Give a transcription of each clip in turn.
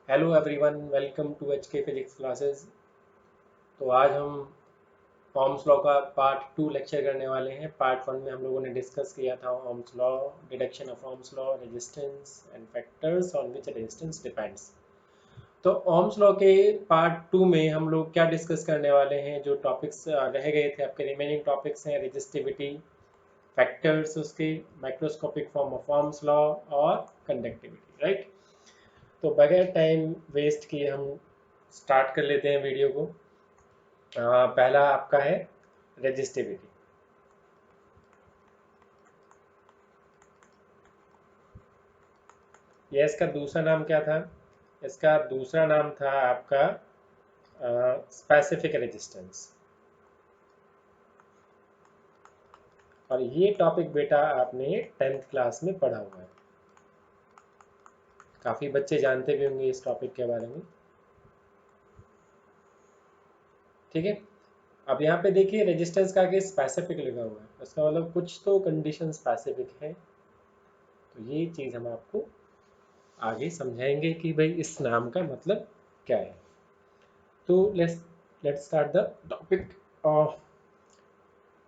Hello everyone, welcome to HK physics classes. तो आज हम ओम्स लॉ का पार्ट 2 लेक्चर करने वाले हैं। पार्ट 1 में हम लोगों ने डिस्कस किया था Ohm's law, deduction of Ohm's law, resistance and factors on which resistance depends. तो ओम्स लॉ के पार्ट 2 में हम लोग क्या डिस्कस करने वाले हैं? जो टॉपिक्स रह गए थे, आपके रिमेनिंग टॉपिक्स हैं रेजिस्टिविटी, फैक्टर्स, उसके microscopic form of Ohm's law और कंडक्टिविटी, राइट। तो बगैर टाइम वेस्ट किए हम स्टार्ट कर लेते हैं वीडियो को। पहला आपका है रेजिस्टिविटी। यह इसका दूसरा नाम क्या था? इसका दूसरा नाम था आपका स्पेसिफिक रेजिस्टेंस। और ये टॉपिक बेटा आपने 10th क्लास में पढ़ा हुआ है। काफ़ी बच्चे जानते भी होंगे इस टॉपिक के बारे में। ठीक है, अब यहाँ पे देखिए रेजिस्टेंस का आगे स्पेसिफिक लिखा हुआ है, इसका मतलब कुछ तो कंडीशन स्पेसिफिक है। तो ये चीज़ हम आपको आगे समझाएंगे कि भाई इस नाम का मतलब क्या है। तो लेट्स स्टार्ट द टॉपिक।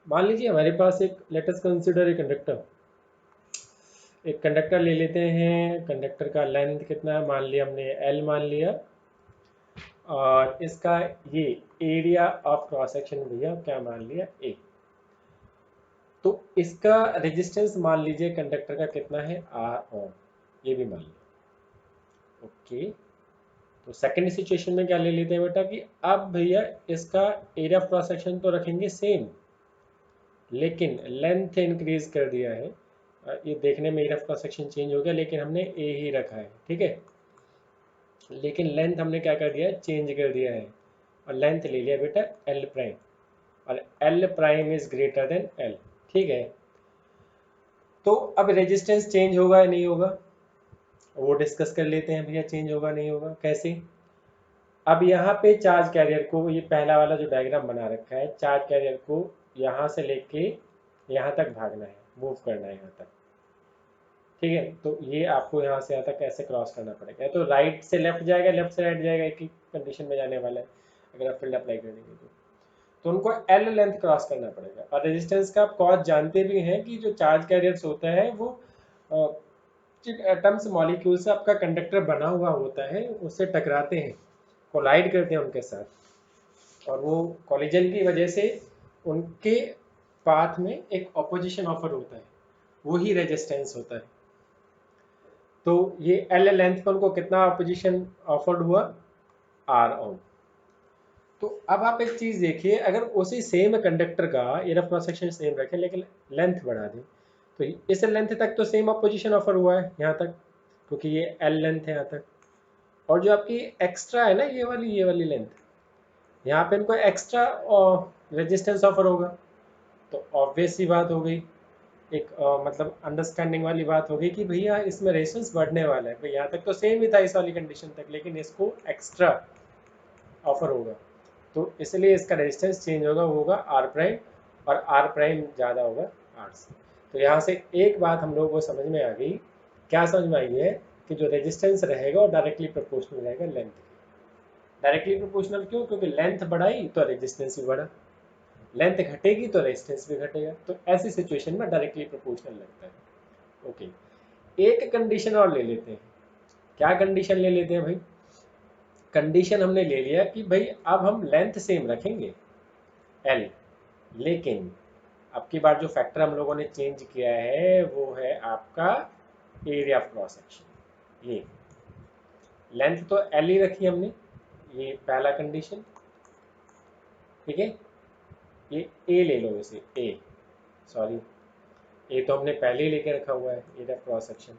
मान लीजिए हमारे पास let us consider a conductor. एक कंडक्टर ले लेते हैं। कंडक्टर का लेंथ कितना है? मान लिया हमने L मान लिया। और इसका ये एरिया ऑफ क्रॉस सेक्शन भैया क्या मान लिया? A। तो इसका रेजिस्टेंस मान लीजिए कंडक्टर का कितना है? R ओम। ये भी मान लिया। ओके, तो सेकंड सिचुएशन में क्या ले लेते हैं बेटा कि अब भैया इसका एरिया ऑफ क्रॉस सेक्शन तो रखेंगे सेम, लेकिन लेंथ इंक्रीज कर दिया है। ये देखने में area of cross section change हो गया, लेकिन हमने ए ही रखा है, ठीक है। लेकिन लेंथ हमने क्या कर दिया है? चेंज कर दिया है। और लेंथ ले लिया बेटा एल प्राइम, और L prime is greater than L, ठीक है। तो अब रेजिस्टेंस चेंज होगा या नहीं होगा, वो डिस्कस कर लेते हैं भैया। चेंज होगा नहीं होगा कैसे? अब यहाँ पे चार्ज कैरियर को, ये पहला वाला जो डायग्राम बना रखा है, चार्ज कैरियर को यहाँ से लेके यहाँ तक भागना है, मूव करना है यहाँ तक, ठीक है। तो ये आपको यहाँ से यहाँ तक कैसे क्रॉस करना पड़ेगा? तो राइट से लेफ्ट जाएगा, लेफ्ट से राइट जाएगा, एक ही कंडीशन में जाने वाला है अगर आप फील्ड अप्लाई करेंगे तो उनको एल लेंथ क्रॉस करना पड़ेगा। और रेजिस्टेंस का आप कॉज जानते भी हैं कि जो चार्ज कैरियर्स होता है वो जिन एटम्स मॉलिक्यूल से आपका कंडक्टर बना हुआ होता है उससे टकराते हैं, कोलाइड करते हैं उनके साथ। और वो कॉलिजन की वजह से उनके पाथ में एक ऑपोजिशन ऑफर होता है, वो ही रेजिस्टेंस होता है। तो ये एल लेंथ पर उनको कितना ऑपोजिशन ऑफर्ड हुआ? आर ओम। तो अब आप एक चीज देखिए, अगर उसी सेम कंडक्टर का एरिया क्रॉस सेक्शन सेम रखें लेकिन लेंथ बढ़ा दें, तो इस लेंथ तक तो सेम ऑपोजिशन ऑफर हुआ है यहाँ तक, क्योंकि ये एल लेंथ है यहाँ तक। और जो आपकी एक्स्ट्रा है ना, ये वाली लेंथ, यहाँ पे इनको एक्स्ट्रा रेजिस्टेंस ऑफर होगा। तो ऑब्वियस सी बात हो गई, एक मतलब अंडरस्टैंडिंग वाली बात होगी कि भैया इसमें रेजिस्टेंस बढ़ने वाला है। भाई यहाँ तक तो सेम ही था इस वाली कंडीशन तक, लेकिन इसको एक्स्ट्रा ऑफर होगा, तो इसलिए इसका रेजिस्टेंस चेंज होगा, वो होगा आर प्राइम, और आर प्राइम ज़्यादा होगा आर से। तो यहाँ से एक बात हम लोगों को समझ में आ गई। क्या समझ में आई है? कि जो रेजिस्टेंस रहेगा वो डायरेक्टली प्रोपोर्शनल रहेगा लेंथ के। डायरेक्टली प्रोपोर्शनल क्यों? क्योंकि लेंथ बढ़ाई तो रेजिस्टेंस भी बढ़ा, लेंथ घटेगी तो रेजिस्टेंस भी घटेगा। तो ऐसी सिचुएशन में डायरेक्टली प्रोपोर्शनल लगता है। ओके, एक कंडीशन और ले लेते हैं। क्या कंडीशन ले लेते हैं भाई? कंडीशन हमने ले लिया कि भाई अब हम लेंथ सेम रखेंगे एल, लेकिन अब की बार जो फैक्टर हम लोगों ने चेंज किया है वो है आपका एरिया ऑफ क्रॉस सेक्शन। ये लेंथ तो एल ही रखी हमने, ये पहला कंडीशन, ठीक है। ये ए ले लो, इसे ए, सॉरी ए तो हमने पहले ही लेके रखा हुआ है एरिया ऑफ क्रॉस सेक्शन।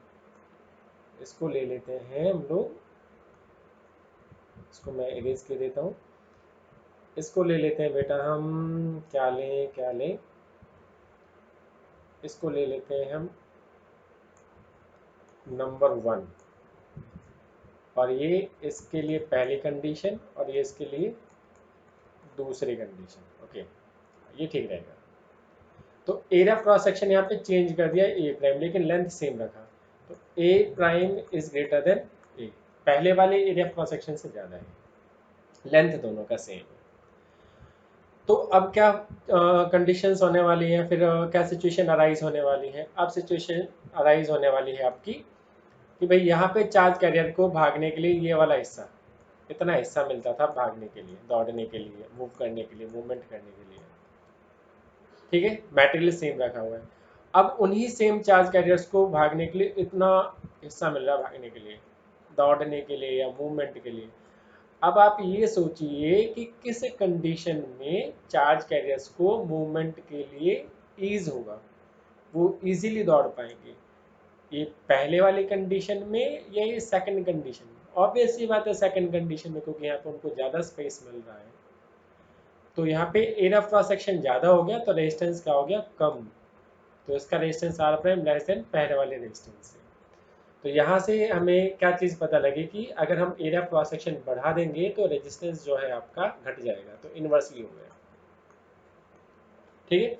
इसको ले लेते हैं हम लोग, इसको मैं इरेज कर देता हूँ। इसको ले लेते हैं बेटा हम, क्या लें क्या लें, इसको ले लेते हैं हम नंबर 1। और ये इसके लिए पहली कंडीशन और ये इसके लिए दूसरी कंडीशन। ओके, ये ठीक रहेगा। तो एरिया ऑफ क्रॉस सेक्शन यहाँ पे चेंज कर दिया ए प्राइम, लेकिन लेंथ सेम रखा। तो ए प्राइम इज ग्रेटर देन ए। पहले वाले एरिया क्रॉस सेक्शन से ज़्यादा है, लेंथ दोनों का सेम है। तो अब क्या कंडीशंस होने वाली है, फिर क्या सिचुएशन अराइज होने वाली है। अब सिचुएशन अराइज होने वाली है आपकी कि भाई यहाँ पे चार्ज कैरियर को भागने के लिए ये वाला हिस्सा, इतना हिस्सा मिलता था भागने के लिए, दौड़ने के लिए, मूव करने के लिए, मूवमेंट करने के लिए, ठीक है, मटेरियल सेम रखा हुआ है। अब उन्हीं सेम चार्ज कैरियर्स को भागने के लिए इतना हिस्सा मिल रहा है, भागने के लिए, दौड़ने के लिए या मूवमेंट के लिए। अब आप ये सोचिए कि किस कंडीशन में चार्ज कैरियर्स को मूवमेंट के लिए ईज होगा, वो इजीली दौड़ पाएंगे, ये पहले वाली कंडीशन में या ये सेकंड कंडीशन में। ऑब्वियस सी बात है सेकंड कंडीशन में, क्योंकि यहाँ पे उनको ज़्यादा स्पेस मिल रहा है। तो यहाँ पे एरिया ऑफ क्रॉस सेक्शन ज़्यादा हो गया तो रेजिस्टेंस क्या हो गया, कम। तो इसका resistance R prime less than पहले वाले रेजिस्टेंस से। तो यहाँ से हमें क्या चीज़ पता लगी कि अगर हम एरिया क्रॉस सेक्शन बढ़ा देंगे तो रेजिस्टेंस जो है आपका घट जाएगा, तो इन्वर्सली हो गया, ठीक है।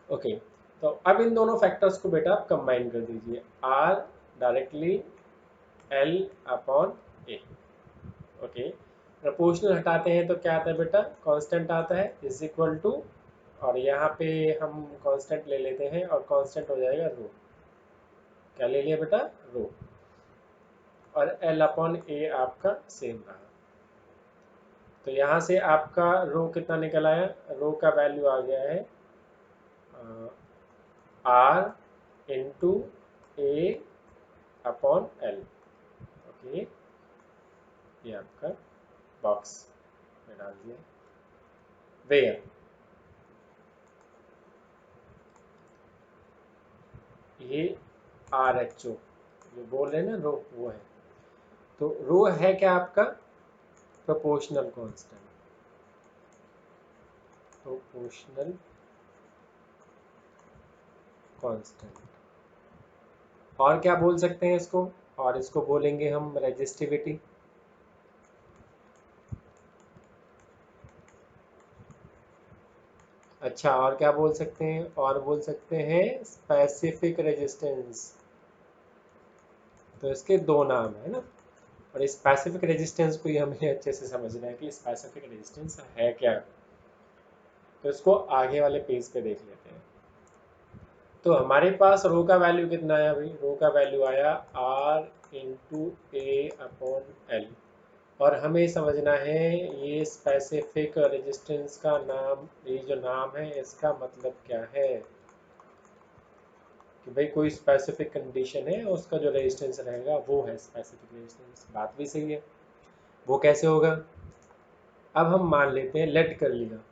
ओके, तो अब इन दोनों फैक्टर्स को बेटा आप कंबाइन कर दीजिए, R directly L upon A. Okay, proportional हटाते हैं तो क्या आता है बेटा, कांस्टेंट आता है, इज इक्वल टू, और यहाँ पे हम कांस्टेंट ले लेते हैं और कांस्टेंट हो जाएगा रो। क्या ले लिया बेटा, रो। और एल अपॉन ए आपका सेम रहा। तो यहाँ से आपका रो कितना निकल आया, रो का वैल्यू आ गया है R into A upon L. Okay, ये आपका बॉक्स में डाल दिया। वेयर ये आर एच ओ जो बोल रहे हैं ना रो, वो है। तो रो है क्या आपका, प्रोपोर्शनल कांस्टेंट, प्रोपोर्शनल कांस्टेंट। और क्या बोल सकते हैं इसको, और इसको बोलेंगे हम रेजिस्टिविटी। अच्छा, और क्या बोल सकते हैं, और बोल सकते हैं स्पेसिफिक रेजिस्टेंस। तो इसके दो नाम है ना, और स्पेसिफिक रेजिस्टेंस को ही हमें अच्छे से समझना है कि स्पेसिफिक रेजिस्टेंस है क्या। तो इसको आगे वाले पेज पे देख लेते हैं। तो हमारे पास रो का वैल्यू कितना आया भाई, रो का वैल्यू आया R into A upon L. और हमें समझना है ये स्पेसिफिक रेजिस्टेंस का नाम, ये जो नाम है इसका मतलब क्या है, कि भाई कोई स्पेसिफिक कंडीशन है उसका जो रेजिस्टेंस रहेगा वो है स्पेसिफिक रेजिस्टेंस। बात भी सही है, वो कैसे होगा। अब हम मान लेते हैं, लेट कर लिया,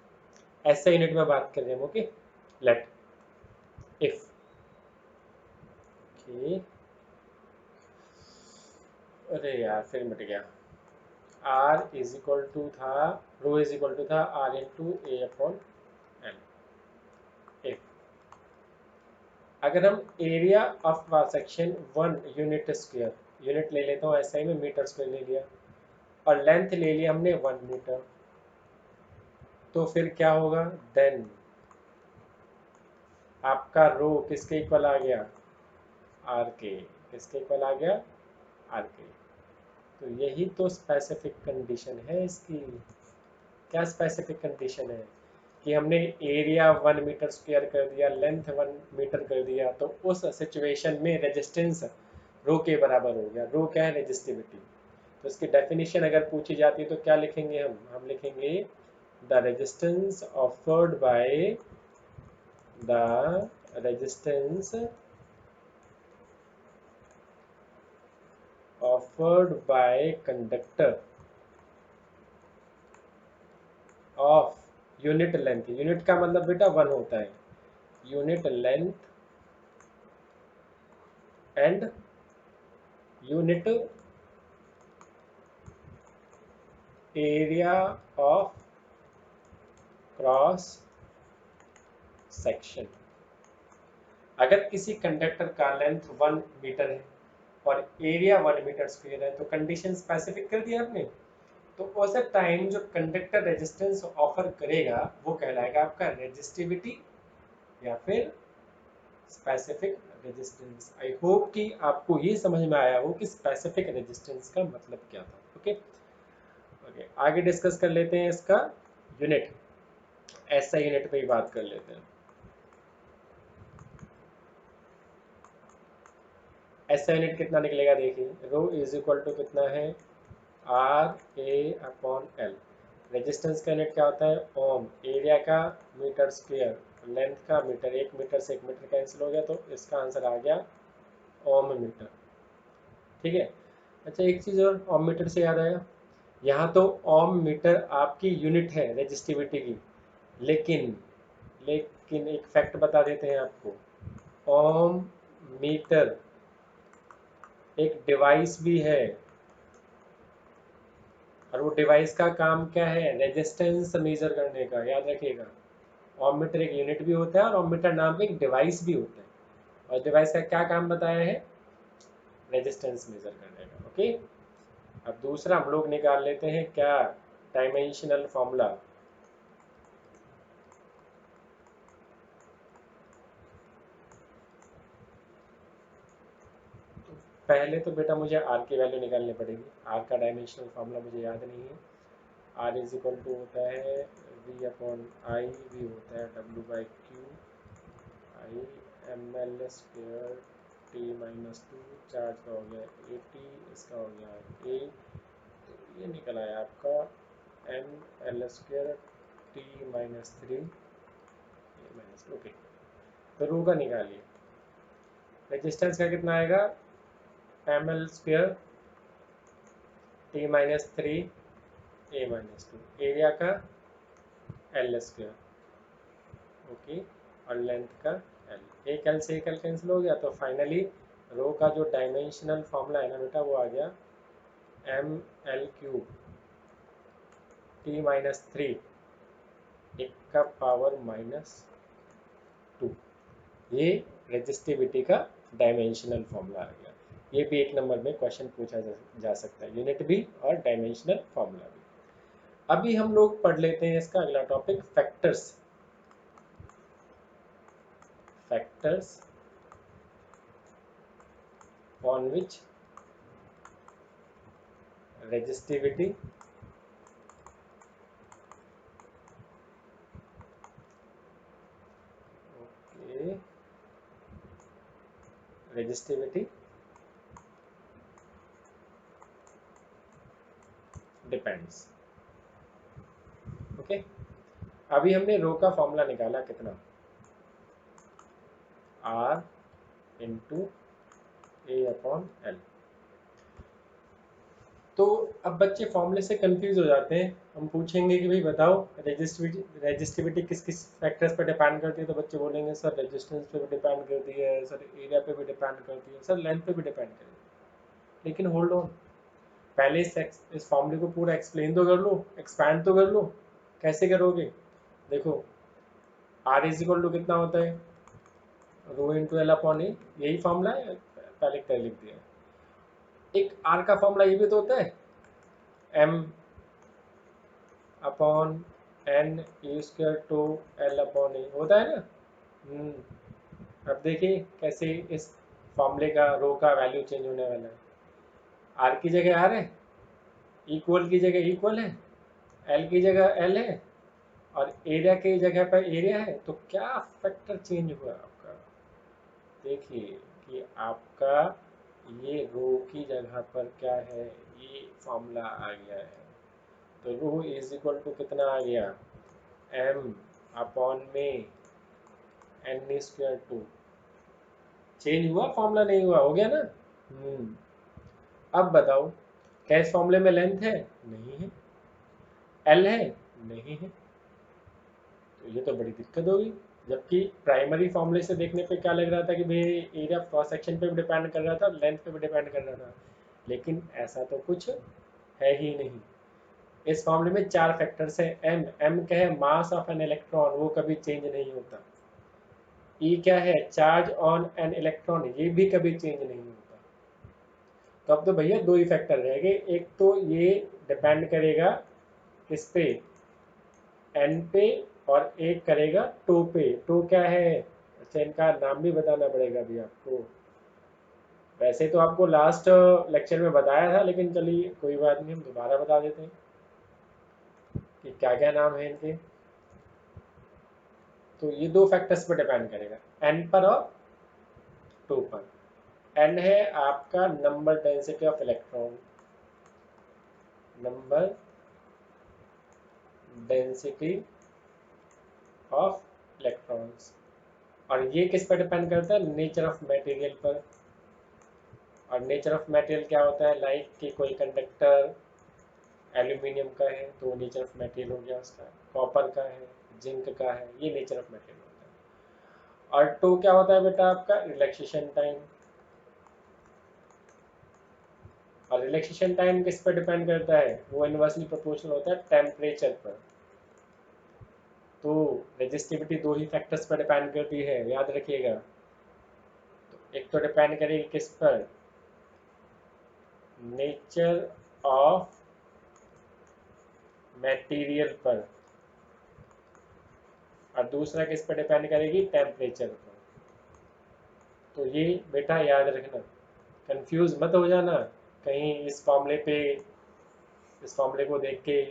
ऐसा यूनिट में बात कर रहे हैं, ओके, लेट इफ के, अरे यार फिर मिट गया, आर इज इक्वल टू था, रो इज इक्वल टू था R into A upon L. If अगर हम area of cross section 1 unit square, unit ले लेता हूँ ऐसा ही में, मीटर स्क्वायर ले लिया, और लेंथ ले लिया हमने 1 मीटर, तो फिर क्या होगा, देन आपका रो किसके इक्वल आ गया, आर के। किसके इक्वल आ गया, आर के। तो यही तो स्पेसिफिक कंडीशन है इसकी। क्या स्पेसिफिक कंडीशन है, कि हमने एरिया 1 मीटर स्क्वायर कर दिया, लेंथ 1 मीटर कर दिया, तो उस सिचुएशन में रेजिस्टेंस रो के बराबर हो गया। रो क्या है, रेजिस्टिविटी। तो इसकी डेफिनेशन अगर पूछी जाती है तो क्या लिखेंगे हम लिखेंगे the resistance offered by, the resistance offered by conductor of unit length. Unit का मतलब बेटा 1 होता है, unit length and unit area of cross section. अगर किसी कंडक्टर का लेंथ 1 मीटर है और एरिया 1 मीटर स्क्वायर है, तो कंडीशन स्पेसिफिक कर दिया आपने। तो उस टाइम जो कंडक्टर रेजिस्टेंस ऑफर करेगा वो कहलाएगा आपका रेजिस्टिविटी या फिर स्पेसिफिक रेजिस्टेंस। आई होप कि आपको ये समझ में आया हो कि स्पेसिफिक रेजिस्टेंस का मतलब क्या था। ओके ओके, आगे डिस्कस कर लेते हैं इसका यूनिट। ऐसा यूनिट पे ही बात कर लेते हैं। ऐसा यूनिट कितना निकलेगा, देखिए रो इज इक्वल टू कितना है, R A upon L. Resistance का यूनिट क्या होता है, ओम। एरिया का मीटर स्क्वायर, लेंथ का मीटर, 1 मीटर से 1 मीटर कैंसिल हो गया तो इसका आंसर आ गया ओम मीटर। ठीक है। अच्छा एक चीज़ और ओम मीटर से याद आया, यहाँ तो ओम मीटर आपकी यूनिट है रेजिस्टिविटी की, लेकिन लेकिन एक फैक्ट बता देते हैं आपको, ओम मीटर एक डिवाइस भी है, और वो डिवाइस का काम क्या है, रेजिस्टेंस मेजर करने का, याद रखिएगा। ओम मीटर एक यूनिट भी होता है और ओम मीटर नाम का एक डिवाइस भी होता है, और डिवाइस का क्या काम बताया है, रेजिस्टेंस मेजर करने का। ओके, अब दूसरा हम लोग निकाल लेते हैं क्या, डायमेंशनल फॉर्मूला। तो पहले तो बेटा मुझे आर की वैल्यू निकालनी पड़ेगी। आर का डायमेंशनल फॉर्मूला मुझे याद नहीं है। आर इज इक्वल टू होता है वी अपॉन आई, वी होता है W by Q, I am L square T minus 2, charge का हो गया ए टी, इसका हो गया ए, तो ये निकल आया आपका M L square T minus 3 A minus. Okay, तो रू का निकालिए। रेजिस्टेंस का कितना आएगा, M L square T minus 3 A minus 2, area का एल स्क्वायर, ओके, और लेंथ का एल। एक एल से एक एल कैंसिल हो गया, तो फाइनली रो का जो डायमेंशनल फॉर्मूला है ना बेटा, वो आ गया M L cube T minus 3 एक का पावर माइनस 2। ये रेजिस्टिविटी का डायमेंशनल फॉर्मूला आ गया। ये भी एक नंबर में क्वेश्चन पूछा जा सकता है, यूनिट भी और डायमेंशनल फॉर्मूला भी। अभी हम लोग पढ़ लेते हैं इसका अगला topic, factors. Factors on which resistivity okay resistivity depends। Okay, अभी हमने रो का फॉर्मूला निकाला कितना, R into A upon L. तो अब बच्चे फॉर्मूले से कंफ्यूज हो जाते हैं। हम पूछेंगे कि भाई बताओ रेजिस्टिविटी किस किस फैक्टर्स पर डिपेंड करती है, तो बच्चे बोलेंगे सर रेजिस्टेंस पे भी डिपेंड करती है, सर एरिया पे भी डिपेंड करती है, सर लेंथ पे भी डिपेंड करती है। लेकिन होल्ड ऑन, पहले इस फॉर्मूले को पूरा एक्सप्लेन तो कर लो, एक्सपैंड तो कर लो। कैसे करोगे, देखो आर इज इक्वल टू कितना होता है, रो इंटू एल अपॉन ए, यही फॉर्मूला है, पहले लिख दिया। एक आर का फॉर्मूला ये भी तो होता है, M upon N E square to L upon A, होता है ना। अब देखिए कैसे इस फॉर्मूले का रो का वैल्यू चेंज होने वाला है। आर की जगह आर है, इक्वल की जगह इक्वल है, एल की जगह एल है, और एरिया की जगह पर एरिया है। तो क्या फैक्टर चेंज हुआ आपका, देखिए कि आपका ये रो की जगह पर क्या है, ये फॉर्मूला आ गया है। तो रो इज इक्वल टू कितना आ गया, एम अपॉन में एन स्क्वायर टू। चेंज हुआ फॉर्मूला, नहीं हुआ, हो गया ना। अब बताओ क्या इस फॉर्मूले में लेंथ है, नहीं है, एल है, नहीं है, तो ये तो बड़ी दिक्कत होगी। जबकि प्राइमरी फॉर्मूले से देखने पे क्या लग रहा था कि भाई एरिया क्रॉस सेक्शन पे भी डिपेंड कर रहा था, लेंथ पे भी डिपेंड कर रहा था, लेकिन ऐसा तो कुछ है ही नहीं। इस फॉर्मूले में 4 फैक्टर्स है। एम, एम क्या है, मास ऑफ एन इलेक्ट्रॉन, वो कभी चेंज नहीं होता। ई क्या है, चार्ज ऑन एन इलेक्ट्रॉन, ये भी कभी चेंज नहीं होता। तो अब तो भैया 2 ही फैक्टर रह गए, एक तो ये डिपेंड करेगा किस पे, एन पे, और एक करेगा टो पे। टो क्या है, अच्छा इनका नाम भी बताना पड़ेगा अभी आपको। वैसे तो आपको लास्ट लेक्चर में बताया था, लेकिन चलिए कोई बात नहीं, हम दोबारा बता देते हैं कि क्या क्या नाम है इनके। तो ये दो फैक्टर्स पर डिपेंड करेगा, एन पर और टू पर। एन है आपका number density of electron, number density of electrons. और ये किस पर डिपेंड करता है, नेचर ऑफ मटेरियल पर। और नेचर ऑफ मटेरियल क्या होता है, लाइक कि कोई कंडक्टर एल्यूमिनियम का है तो नेचर ऑफ मटेरियल हो गया उसका, कॉपर का है, जिंक का है, ये नेचर ऑफ मटेरियल होता है। और टू क्या होता है बेटा आपका, रिलैक्सेशन टाइम। और रिलैक्सेशन टाइम किस पर डिपेंड करता है, वो इनवर्सली प्रोपोर्शनल होता है टेम्परेचर पर। तो रेजिस्टिविटी दो ही फैक्टर्स पर डिपेंड करती है, याद रखिएगा। तो एक तो डिपेंड करेगी किस पर, नेचर ऑफ मटेरियल पर, और दूसरा किस पर डिपेंड करेगी, टेम्परेचर पर। तो ये बेटा याद रखना, कंफ्यूज मत हो जाना कहीं इस फॉर्मूले को देख के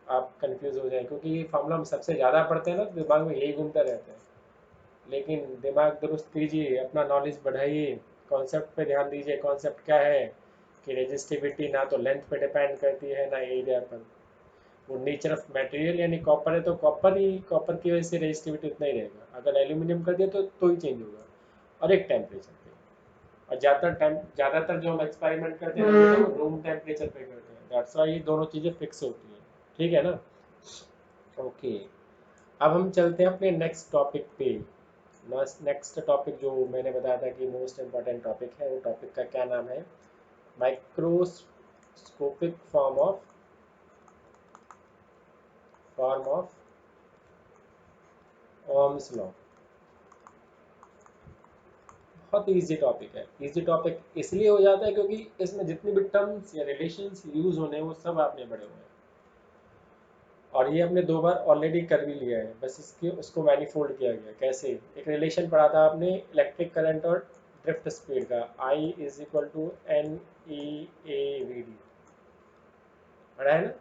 आप कंफ्यूज हो जाए, क्योंकि ये फॉर्मूला हम सबसे ज़्यादा पढ़ते हैं ना, तो दिमाग में यही घूमता रहता है। लेकिन दिमाग दुरुस्त कीजिए, अपना नॉलेज बढ़ाइए, कॉन्सेप्ट पे ध्यान दीजिए। कॉन्सेप्ट क्या है कि रेजिस्टिविटी ना तो लेंथ पे डिपेंड करती है ना एरिया पर, वो नेचर ऑफ मटेरियल, यानी कॉपर है तो कॉपर की वजह से रेजिस्टिविटी उतना ही रहेगा। अगर एल्यूमिनियम कर दिया तो ही चेंज होगा, और एक टेम्परेचर पे। और ज़्यादातर जो हम एक्सपेरिमेंट करते हैं वो रूम टेम्परेचर पे करते हैं, दैट्स व्हाई ये दोनों चीज़ें फिक्स होती हैं। ठीक है ना, ओके। अब हम चलते हैं अपने नेक्स्ट टॉपिक पे। नेक्स्ट टॉपिक जो मैंने बताया था कि मोस्ट इम्पॉर्टेंट टॉपिक है, वो टॉपिक का क्या नाम है, microscopic form of Ohm's law. बहुत इजी टॉपिक है। इजी टॉपिक इसलिए हो जाता है क्योंकि इसमें जितनी भी टर्म्स या रिलेशंस यूज होने हैं वो सब आपने पढ़े हुए हैं, और ये हमने दो बार ऑलरेडी कर भी लिया है, बस इसके उसको मैनिफोल्ड किया गया। कैसे, एक रिलेशन पढ़ा था आपने इलेक्ट्रिक करंट और ड्रिफ्ट स्पीड का, I is equal to N E A V D, पढ़ा है ना।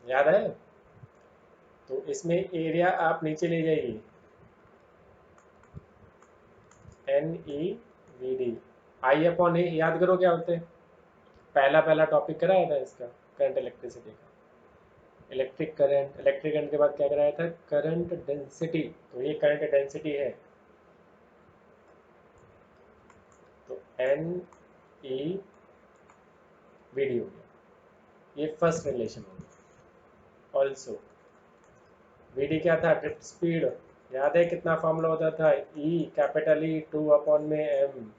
याद है। तो इसमें एरिया आप नीचे ले जाइए, एन ई वी डी, आई अपॉन ए, याद करो क्या होते हैं, पहला पहला टॉपिक कराया था इसका, करंट इलेक्ट्रिसिटी का। इलेक्ट्रिक करंट के बाद क्या कराया था, करंट डेंसिटी। तो ये करंट डेंसिटी है, तो एन ई वी डी हो गया, ये फर्स्ट रिलेशन हो गया। ऑल्सो वी डी क्या था, ड्रिफ्ट स्पीड। याद है कितना फॉर्मूला होता था, ई कैपिटल ई 2 अपॉन में एम,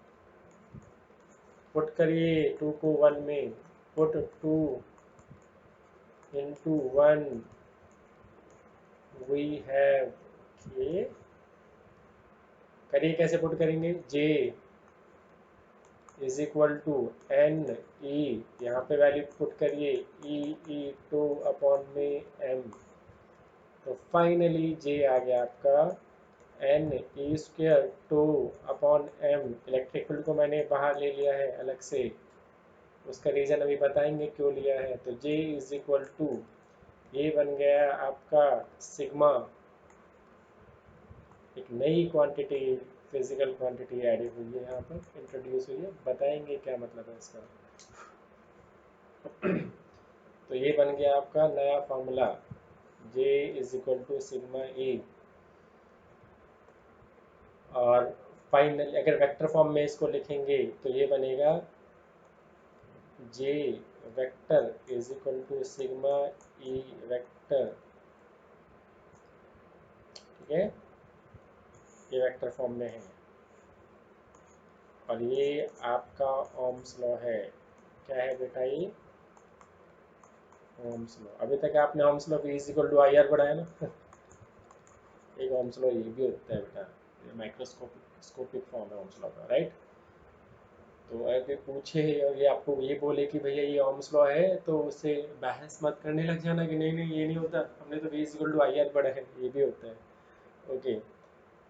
पुट करिए 2 को 1 में, put 2 into 1 we have k, करिए कैसे पुट करेंगे, j is equal to N E, यहाँ पे वैल्यू पुट करिए ई 2 अपॉन में m। तो फाइनली j आ गया आपका N E square 2 upon m। Electric field को मैंने बाहर ले लिया है अलग से, उसका रीज़न अभी बताएंगे क्यों लिया है। तो j इज इक्वल टू, ये बन गया आपका सिग्मा, एक नई क्वांटिटी, फिजिकल क्वांटिटी ऐड हुई है यहाँ पर, इंट्रोड्यूस हुई है, बताएंगे क्या मतलब है इसका। तो ये बन गया आपका नया formula, J is equal to sigma E। और फाइनल अगर वेक्टर फॉर्म में इसको लिखेंगे तो ये बनेगा J vector is equal to sigma E vector. ठीक है, ये वेक्टर फॉर्म में है, और ये आपका ओम्स लॉ है। क्या है बेटा, ये ओम्स लॉ। अभी तक आपने Ohm's law V is equal to I R पढ़ा है ना। एक ओम्स लॉ ये भी होता है बेटा, ये माइक्रोस्कोपिक फॉर्म है ओम्स लॉ का, राइट। तो अगर पूछे और ये आपको ये बोले कि भैया ये ओम्स लॉ है, तो उससे बहस मत करने लग जाना कि नहीं नहीं ये नहीं होता, हमने तो V is equal to I R पढ़ा है, ये भी होता है। ओके,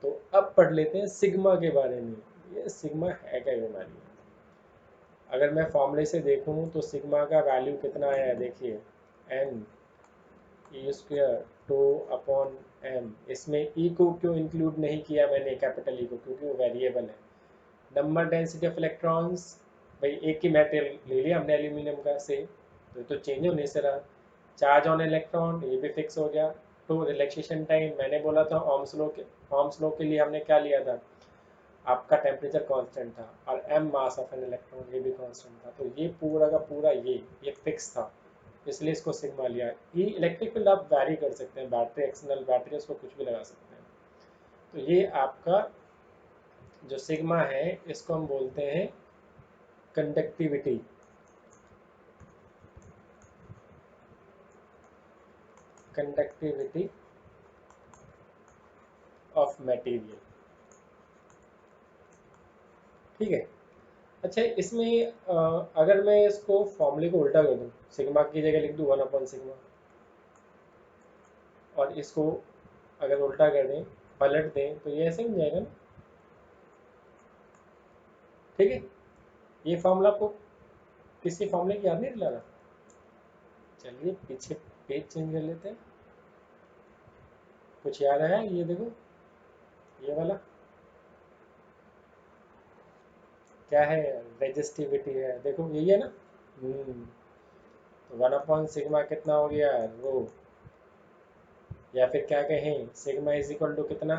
तो अब पढ़ लेते हैं सिग्मा के बारे में। ये सिग्मा है क्या बीमारी? अगर मैं फॉर्मूले से देखूं तो सिग्मा का वैल्यू कितना आया है, देखिए N E square two upon M. इसमें ई को क्यों इंक्लूड नहीं किया मैंने, कैपिटल ई को, क्योंकि वो वेरिएबल है। नंबर डेंसिटी ऑफ इलेक्ट्रॉन्स, भाई एक ही मेटेरियल ले लिया हमने एल्यूमिनियम का से, तो चेंज होने से रहा। चार्ज ऑन इलेक्ट्रॉन, ये भी फिक्स हो गया। तो रिलैक्सेशन टाइम मैंने बोला था ओम्स लॉ के लिए हमने क्या लिया था, आपका टेम्परेचर कांस्टेंट था, और M mass of an electron ये भी कांस्टेंट था। तो ये पूरा का पूरा ये फिक्स था, इसलिए इसको सिग्मा लिया। ये इलेक्ट्रिक फील्ड आप वैरी कर सकते हैं, बैटरी एक्सटर्नल बैटरी उसको कुछ भी लगा सकते हैं। तो ये आपका जो सिग्मा है इसको हम बोलते हैं कंडक्टिविटी। कंडक्टिविटी ऑफ मटेरियल, ठीक है। अच्छा, इसमें अगर मैं इसको फॉर्मूले को उल्टा कर दूं, सिग्मा की जगह लिख दूं 1/सिग्मा, और इसको अगर उल्टा कर दें, पलट दें, तो ये ऐसे ही हो जाएगा ना, ठीक है। ये फॉर्मूला आपको किसी फॉर्मूले की याद नहीं दिला रहा? चलिए पीछे पेज चेंज कर लेते हैं। कुछ याद आया? ये देखो, ये वाला क्या है, रेजिस्टिविटी है, देखो यही है ना। तो 1/सिग्मा कितना हो गया, रो। या फिर क्या कहें, सिग्मा इज इक्वल टू कितना,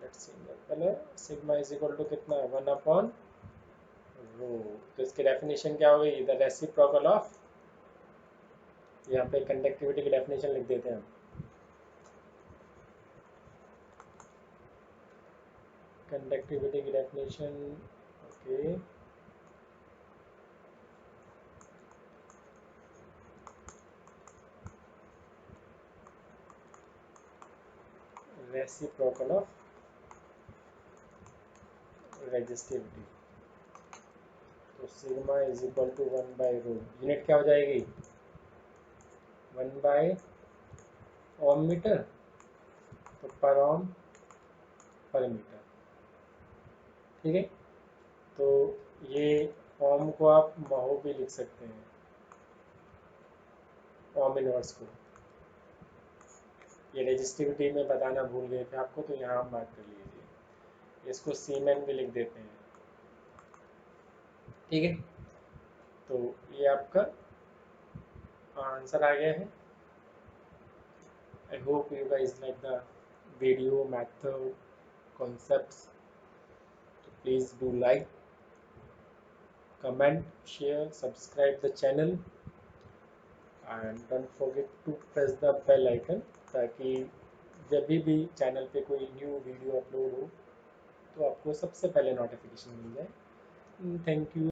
let's see, sigma is equal to कितना, 1/रो। तो इसकी डेफिनेशन क्या हो गई, द रेसिप्रोकल ऑफ, यहाँ पे कंडक्टिविटी की डेफिनेशन लिख देते हैं हम। कंडक्टिविटी की definition, okay, reciprocal of resistivity. तो सिग्मा इज इक्वल टू 1/रो, यूनिट क्या हो जाएगी, 1/ओम मीटर, तो पर ओम पर मीटर, ठीक है। तो ये ओम को आप महो भी लिख सकते हैं, ओम इनवर्स को। ये रेजिस्टिविटी में बताना भूल गए थे आपको, तो यहाँ आप बात कर लीजिए। इसको सीमेन भी लिख देते हैं, ठीक है। तो ये आपका आंसर आ गया है। I hope you guys like the video method concepts. So please do like, comment, share, subscribe the channel, and don't forget to press the bell icon, ताकि जब भी चैनल पे कोई न्यू वीडियो अपलोड हो तो आपको सबसे पहले नोटिफिकेशन मिल जाए। Thank you.